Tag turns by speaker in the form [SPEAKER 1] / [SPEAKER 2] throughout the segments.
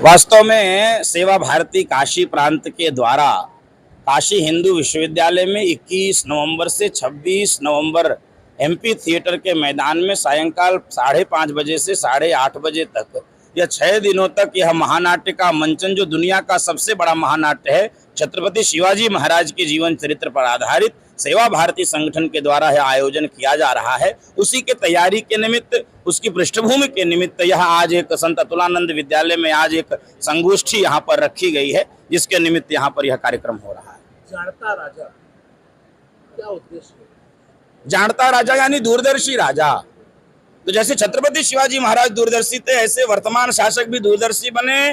[SPEAKER 1] वास्तव में सेवा भारती काशी प्रांत के द्वारा काशी हिंदू विश्वविद्यालय में 21 नवंबर से 26 नवंबर एमपी थिएटर के मैदान में सायंकाल 5:30 बजे से 8:30 बजे तक यह 6 दिनों तक यह महानाट्य का मंचन, जो दुनिया का सबसे बड़ा महानाट्य है, छत्रपति शिवाजी महाराज के जीवन चरित्र पर आधारित सेवा भारती संगठन के द्वारा यह आयोजन किया जा रहा है। उसी के तैयारी के निमित्त, उसकी पृष्ठभूमि के निमित्त यह आज एक संत अतुलानंद विद्यालय में आज एक संगोष्ठी यहाँ पर रखी गई है, जिसके निमित्त यहाँ पर यह कार्यक्रम हो रहा है।
[SPEAKER 2] जानता राजा क्या उद्देश्य है?
[SPEAKER 1] जानता राजा यानी दूरदर्शी राजा। तो जैसे छत्रपति शिवाजी महाराज दूरदर्शी थे, ऐसे वर्तमान शासक भी दूरदर्शी बने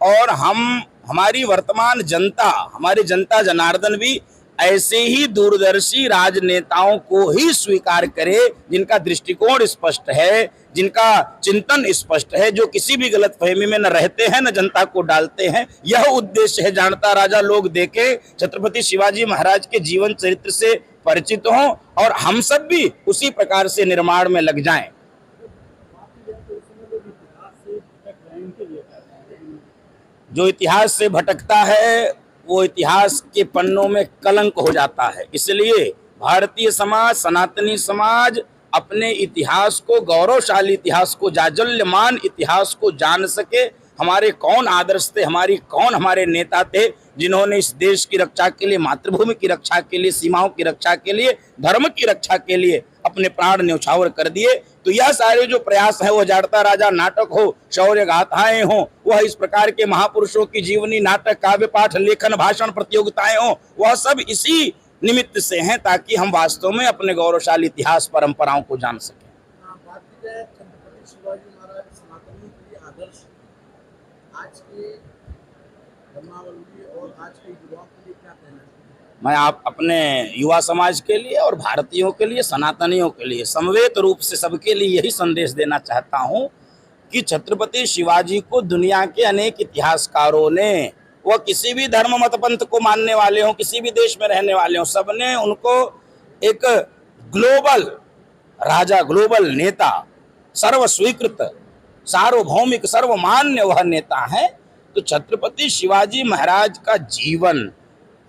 [SPEAKER 1] और हमारी वर्तमान जनता, हमारी जनता जनार्दन भी ऐसे ही दूरदर्शी राजनेताओं को ही स्वीकार करे, जिनका दृष्टिकोण स्पष्ट है, जिनका चिंतन स्पष्ट है, जो किसी भी गलतफहमी में न रहते हैं न जनता को डालते हैं। यह उद्देश्य है। जानता राजा लोग देखे, छत्रपति शिवाजी महाराज के जीवन चरित्र से परिचित हों और हम सब भी उसी प्रकार से निर्माण में लग जाएं। जो इतिहास से भटकता है वो इतिहास के पन्नों में कलंक हो जाता है। इसलिए भारतीय समाज, सनातनी समाज अपने इतिहास को, गौरवशाली इतिहास को, जाज्वल्यमान इतिहास को जान सके। हमारे कौन आदर्श थे, हमारे नेता थे, जिन्होंने इस देश की रक्षा के लिए, मातृभूमि की रक्षा के लिए, सीमाओं की रक्षा के लिए, धर्म की रक्षा के लिए अपने प्राण न्यौछावर कर दिए। तो यह सारे जो प्रयास है, वो जानता राजा नाटक हो, शौर्य गाथाएं हो, वह इस प्रकार के महापुरुषों की जीवनी, नाटक, काव्य पाठ, लेखन, भाषण प्रतियोगिताएं हो, वह सब इसी निमित्त से हैं, ताकि हम वास्तव में अपने गौरवशाली इतिहास परंपराओं को जान सकें।
[SPEAKER 2] बात की जाए छत्रपति शिवाजी महाराज सनातनी के लिए आदर्श, आज के धर्मावलंबी और आज के युवाओं के लिए क्या कहना चाहिए?
[SPEAKER 1] मैं आप अपने युवा समाज के लिए और भारतीयों के लिए, सनातनियों के लिए समवेत रूप से सबके लिए यही संदेश देना चाहता हूं कि छत्रपति शिवाजी को दुनिया के अनेक इतिहासकारों ने, वह किसी भी धर्म मत पंथ को मानने वाले हों, किसी भी देश में रहने वाले हों, सबने उनको एक ग्लोबल राजा, ग्लोबल नेता, सर्व स्वीकृत, सार्वभौमिक, सर्वमान्य वह नेता है। तो छत्रपति शिवाजी महाराज का जीवन,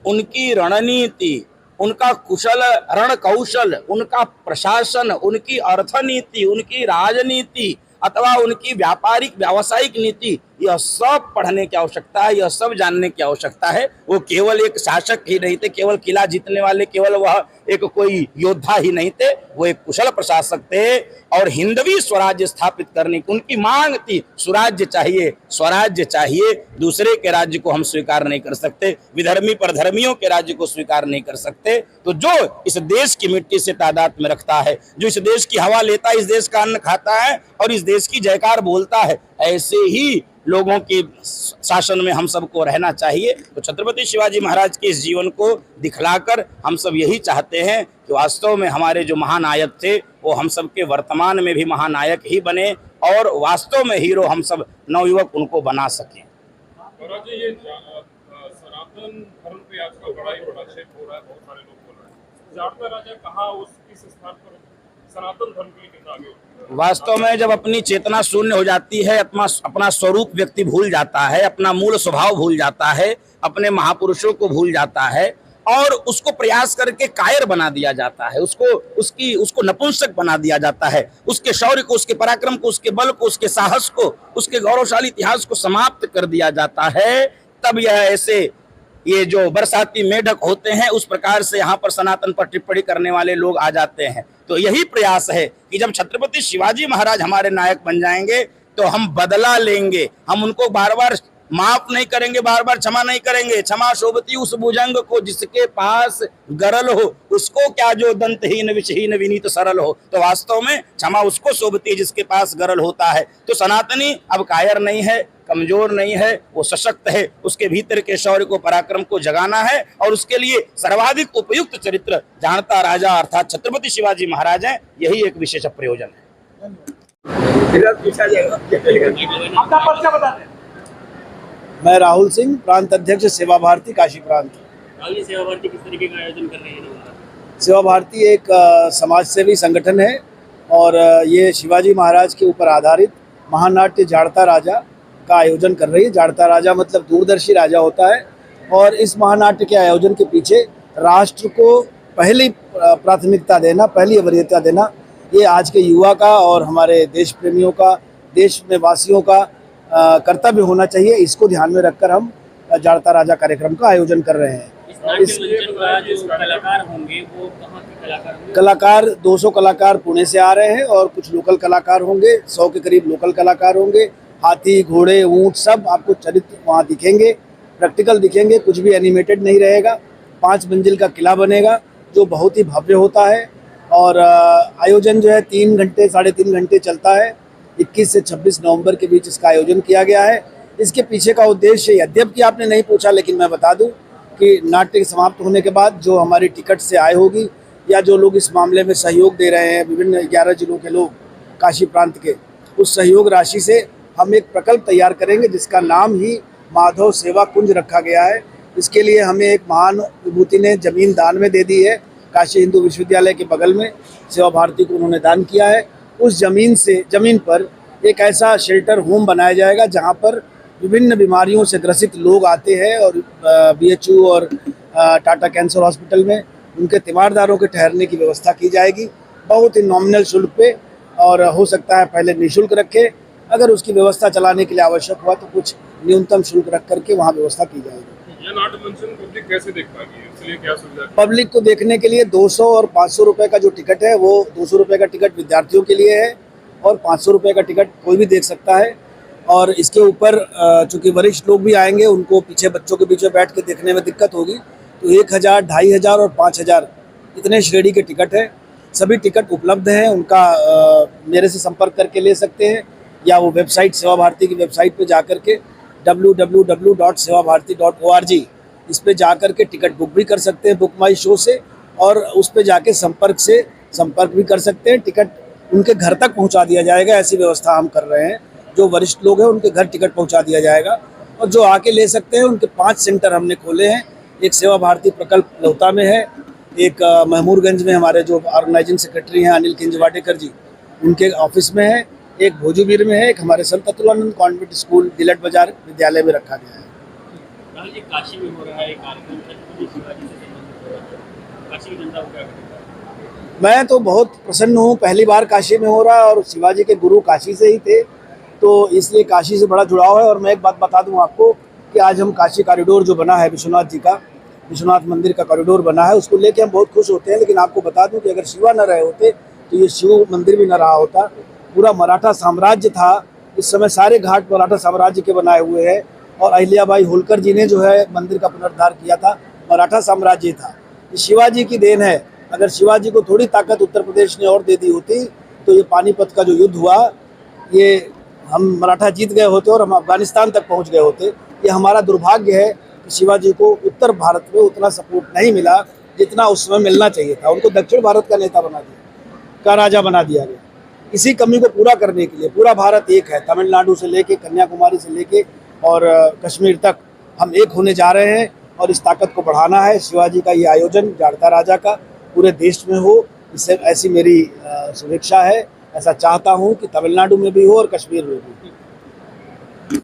[SPEAKER 1] उनकी रणनीति, उनका कुशल रण कौशल, उनका प्रशासन, उनकी अर्थनीति, उनकी राजनीति अथवा उनकी व्यावसायिक नीति, यह सब पढ़ने की आवश्यकता है, यह सब जानने की आवश्यकता है। वो केवल एक शासक ही नहीं थे, केवल किला जीतने वाले, केवल वह एक कोई योद्धा ही नहीं थे, वो एक कुशल प्रशासक थे और हिंदवी स्वराज्य स्थापित करने की उनकी मांग थी। स्वराज्य चाहिए, स्वराज्य चाहिए, दूसरे के राज्य को हम स्वीकार नहीं कर सकते, विधर्मी परधर्मियों के राज्य को स्वीकार नहीं कर सकते। तो जो इस देश की मिट्टी से तादाद में रखता है, जो इस देश की हवा लेता है, इस देश का अन्न खाता है और इस देश की जयकार बोलता है, ऐसे ही लोगों के शासन में हम सबको रहना चाहिए। तो छत्रपति शिवाजी महाराज के इस जीवन को दिखलाकर हम सब यही चाहते हैं कि वास्तव में हमारे जो महानायक थे, वो हम सब के वर्तमान में भी महानायक ही बने और वास्तव में हीरो हम सब नवयुवक उनको बना सकें।
[SPEAKER 3] ये सनातन धर्म पे आजकल बड़ा ही बड़ा क्षेप हो रहा है, बहुत सारे लोग बोल रहे हैं, जानता राजा कहाँ किस स्थान पर सनातन धर्म के लिए कितना आगे?
[SPEAKER 1] वास्तव में जब अपनी चेतना शून्य हो जाती है, अपना स्वरूप व्यक्ति भूल जाता है, अपना मूल स्वभाव भूल जाता है, अपने महापुरुषों को भूल जाता है और उसको प्रयास करके कायर बना दिया जाता है, उसको नपुंसक बना दिया जाता है, उसके शौर्य को, उसके पराक्रम को, उसके बल को, उसके साहस को, उसके गौरवशाली इतिहास को समाप्त कर दिया जाता है। तब यह ऐसे ये जो बरसाती मेढक होते हैं, उस प्रकार से यहाँ पर सनातन पर टिप्पणी करने वाले लोग आ जाते हैं। तो यही प्रयास है कि जब छत्रपति शिवाजी महाराज हमारे नायक बन जाएंगे तो हम बदला लेंगे, हम उनको बार बार माफ नहीं करेंगे, बार बार क्षमा नहीं करेंगे। क्षमा शोभती उस भुजंग को जिसके पास गरल हो, उसको क्या जो दंतहीन विषहीन विनीत सरल हो। तो वास्तव में क्षमा उसको शोभती है जिसके पास गरल होता है। तो सनातनी अब कायर नहीं है, कमजोर नहीं है, वो सशक्त है। उसके भीतर के शौर्य को, पराक्रम को जगाना है और उसके लिए सर्वाधिक उपयुक्त चरित्र जानता राजा अर्थात छत्रपति शिवाजी महाराज हैं। यही एक विशेष प्रयोजन है।
[SPEAKER 2] अपना परिचय बता दें।
[SPEAKER 4] मैं राहुल सिंह, प्रांत अध्यक्ष सेवा भारती काशी प्रांत।
[SPEAKER 5] सेवा भारती किस तरीके का आयोजन कर रही है?
[SPEAKER 4] सेवा भारती एक समाजसेवी संगठन है और ये शिवाजी महाराज के ऊपर आधारित महानाट्य जानता राजा का आयोजन कर रही है। जाड़ता राजा मतलब दूरदर्शी राजा होता है, और इस महानाट्य के आयोजन के पीछे राष्ट्र को पहली प्राथमिकता देना, पहली वरीयता देना, ये आज के युवा का और हमारे देश प्रेमियों का, देश में वासियों का कर्तव्य होना चाहिए। इसको ध्यान में रखकर हम जाड़ता राजा कार्यक्रम का आयोजन कर रहे हैं।
[SPEAKER 5] इस नाट्य मंचन का जो कलाकार होंगे वो कहाँ के कलाकार होंगे?
[SPEAKER 4] कलाकार 200 कलाकार पुणे से आ रहे हैं और कुछ लोकल कलाकार होंगे, 100 के करीब लोकल कलाकार होंगे। हाथी, घोड़े, ऊंट सब आपको चरित्र वहाँ दिखेंगे, प्रैक्टिकल दिखेंगे, कुछ भी एनिमेटेड नहीं रहेगा। 5 मंजिल का किला बनेगा जो बहुत ही भव्य होता है, और आयोजन जो है 3 घंटे 3.5 घंटे चलता है। 21 से 26 नवंबर के बीच इसका आयोजन किया गया है। इसके पीछे का उद्देश्य, यद्यपि आपने नहीं पूछा लेकिन मैं बता दूं कि नाट्य समाप्त होने के बाद जो हमारी टिकट से आय होगी, या जो लोग इस मामले में सहयोग दे रहे हैं, विभिन्न 11 जिलों के लोग काशी प्रांत के, उस सहयोग राशि से हम एक प्रकल्प तैयार करेंगे जिसका नाम ही माधव सेवा कुंज रखा गया है। इसके लिए हमें एक महान विभूति ने ज़मीन दान में दे दी है। काशी हिंदू विश्वविद्यालय के बगल में सेवा भारती को उन्होंने दान किया है। उस ज़मीन पर एक ऐसा शेल्टर होम बनाया जाएगा जहां पर विभिन्न बीमारियों से ग्रसित लोग आते हैं, और BHU और टाटा कैंसर हॉस्पिटल में उनके तीमारदारों के ठहरने की व्यवस्था की जाएगी, बहुत ही नॉमिनल शुल्क पे, और हो सकता है पहले निःशुल्क रखे। अगर उसकी व्यवस्था चलाने के लिए आवश्यक हुआ तो कुछ न्यूनतम शुल्क रख करके वहाँ व्यवस्था की जाएगी।
[SPEAKER 3] ये नाट्य मंचन पब्लिक कैसे देख पाएगी, इसलिए क्या सुविधा है?
[SPEAKER 4] पब्लिक को देखने के लिए 200 और 500 रुपये का जो टिकट है, वो 200 रुपये का टिकट विद्यार्थियों के लिए है और 500 रुपये का टिकट कोई भी देख सकता है। और इसके ऊपर चूँकि वरिष्ठ लोग भी आएंगे, उनको पीछे बच्चों के बीच में बैठ के देखने में दिक्कत होगी, तो 1000, 2500 और 5000 इतने श्रेणी के टिकट हैं। सभी टिकट उपलब्ध हैं, उनका मेरे से संपर्क करके ले सकते हैं, या वो वेबसाइट सेवा भारती की वेबसाइट पे जा कर के www.sevabarti.org इस पे जा कर के टिकट बुक भी कर सकते हैं, बुक माई शो से, और उस पे जाके संपर्क भी कर सकते हैं। टिकट उनके घर तक पहुंचा दिया जाएगा, ऐसी व्यवस्था हम कर रहे हैं। जो वरिष्ठ लोग हैं उनके घर टिकट पहुंचा दिया जाएगा, और जो आके ले सकते हैं उनके 5 सेंटर हमने खोले हैं। एक सेवा भारती प्रकल्प लोहता में है, एक महमूरगंज में हमारे जो ऑर्गेनाइजिंग सेक्रेटरी हैं अनिल किंजवाडेकर जी, उनके ऑफिस में है, एक भोजूबीर में है, एक हमारे संत अतुलानंद कॉन्वेंट स्कूल दिलट बाजार विद्यालय में रखा गया है।
[SPEAKER 5] राहुल जी, काशी में हो रहा है कार्यक्रम, छत्रपति शिवाजी से संबंधित हो रहा है, काशी की जनता को क्या करेगा?
[SPEAKER 4] मैं तो बहुत प्रसन्न हूँ, पहली बार काशी में हो रहा है, और शिवाजी के गुरु काशी से ही थे, तो इसलिए काशी से बड़ा जुड़ाव है। और मैं एक बात बता दूं आपको कि आज हम काशी कॉरिडोर जो बना है विश्वनाथ जी का, विश्वनाथ मंदिर का कॉरिडोर बना है, उसको लेके हम बहुत खुश होते हैं। लेकिन आपको बता दूं कि अगर शिवा न रहे होते तो ये शिव मंदिर भी न रहा होता। पूरा मराठा साम्राज्य था, इस समय सारे घाट मराठा साम्राज्य के बनाए हुए हैं, और अहिल्याबाई होलकर जी ने जो है मंदिर का पुनरुद्धार किया था, मराठा साम्राज्य था। ये शिवाजी की देन है। अगर शिवाजी को थोड़ी ताकत उत्तर प्रदेश ने और दे दी होती तो ये पानीपत का जो युद्ध हुआ, ये हम मराठा जीत गए होते और हम अफगानिस्तान तक पहुंच गए होते। ये हमारा दुर्भाग्य है कि शिवाजी को उत्तर भारत में उतना सपोर्ट नहीं मिला जितना उस समय मिलना चाहिए था। उनको दक्षिण भारत का नेता बना दिया, का राजा बना दिया गया। इसी कमी को पूरा करने के लिए पूरा भारत एक है, तमिलनाडु से लेके कन्याकुमारी से लेके और कश्मीर तक हम एक होने जा रहे हैं, और इस ताकत को बढ़ाना है। शिवाजी का ये आयोजन जाड़ता राजा का पूरे देश में हो, इससे ऐसी मेरी शुभेच्छा है। ऐसा चाहता हूँ कि तमिलनाडु में भी हो और कश्मीर में भी।